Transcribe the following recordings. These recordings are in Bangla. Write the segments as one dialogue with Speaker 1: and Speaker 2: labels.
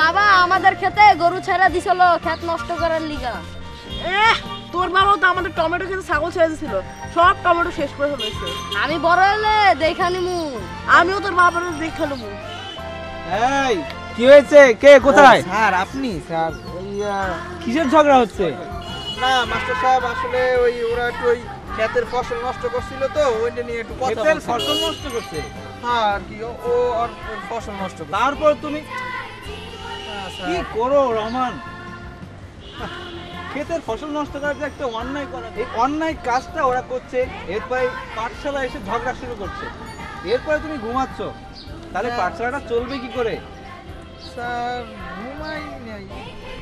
Speaker 1: বাবা আমাদের খেতে গরু ছেড়ে দিছিল ক্ষেত নষ্ট করার লিগা।
Speaker 2: তোর বাবাও তো আমাদের টমেটো খেতে ছাগল ছেড়ে দিয়েছিল, সব টমেটো শেষ করে ফেলেছে।
Speaker 1: আমি বড় হলে দেখা নিমু।
Speaker 2: আমিও তোর বাবার দেখা নেবো।
Speaker 3: এই কি হয়েছে? কে কোথায়?
Speaker 4: স্যার আপনি স্যার
Speaker 3: কিসের ঝগড়া হচ্ছে?
Speaker 4: না মাস্টার সাহেব আসলে ওরা একটু ক্ষেতের ফসল নষ্ট করছিল তো ওইটা নিয়ে একটু কথা
Speaker 3: ক্ষেতের
Speaker 4: বলছিল।
Speaker 3: ফসল নষ্ট করছে?
Speaker 4: হ্যাঁ আর কি ও আর ফসল নষ্ট করছে।
Speaker 3: তারপর তুমি কি করো রহমান? ক্ষেতের ফসল নষ্ট করার যে একটা অন্যায় করা, এই অন্যায় কাজটা ওরা করছে, এরপরে পাঠশালা এসে ঝগড়া শুরু করছে, এরপরে তুমি ঘুমাচ্ছ, তাহলে পাঠশালাটা চলবে কি করে?
Speaker 4: স্যার ঘুমাই নাই।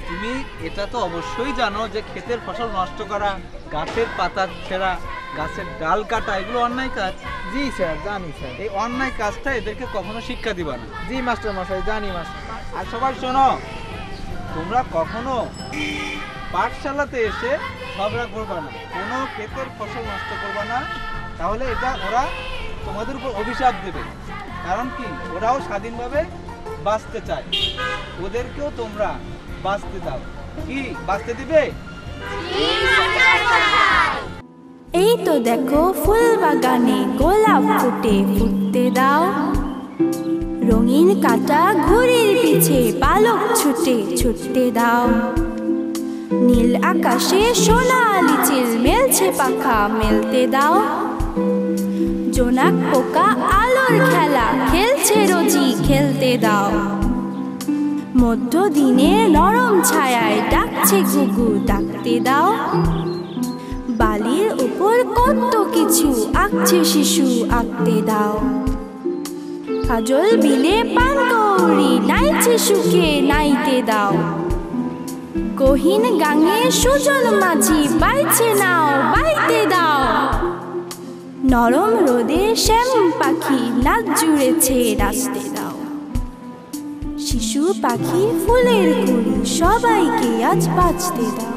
Speaker 3: তুমি এটা তো অবশ্যই জানো যে ক্ষেতের ফসল নষ্ট করা, গাছের পাতা ছেঁড়া, গাছের ডাল কাটা এগুলো অন্যায় কাজ।
Speaker 4: জি স্যার জানি স্যার।
Speaker 3: এই অন্যায় কাজটা এদেরকে কখনো শিক্ষা দিবা না।
Speaker 4: জি মাস্টার মশাই জানি মাস্টার।
Speaker 3: আর সবাই শোনো, তোমরা কখনো পাঠশালাতে এসে ঝগড়া করবা না, কোনো ক্ষেতের ফসল নষ্ট করবা না, তাহলে এটা ওরা তোমাদের উপর অভিশাপ দেবে। কারণ কি, ওরাও স্বাধীনভাবে বাঁচতে চায়, ওদেরকেও তোমরা বাঁচতে দাও। কি বাঁচতে দিবে?
Speaker 5: এই তো দেখো ফুল বাগানে গোলাপ ফুটতে দাও, রঙিন কাঁটা ঘুড়ির পিছে পালক ছুটতে দাও, নীল আকাশে সোনালি চিল মেলছে পাখা মেলতে দাও, জোনাক পোকা আলোর খেলা খেলছে রোজি খেলতে দাও, মধ্য দিনে নরম ছায়ায় ডাকছে ঘুঘু ডাকতে দাও, বালির উপর কত কিছু আঁকছে শিশু আঁকতে দাও, কাজল বিলে পানকৌড়ি নাইছে সুখে নাইতে দাও, গহীন গাঙে সুজন মাঝি বাইছে নাও বাইতে দাও, নরম রোদে শ্যাম পাখি নাচ জুড়েছে নাচতে দাও, শিশু পাখি ফুলের কুড়ি সবাইকে আজ বাঁচতে দাও।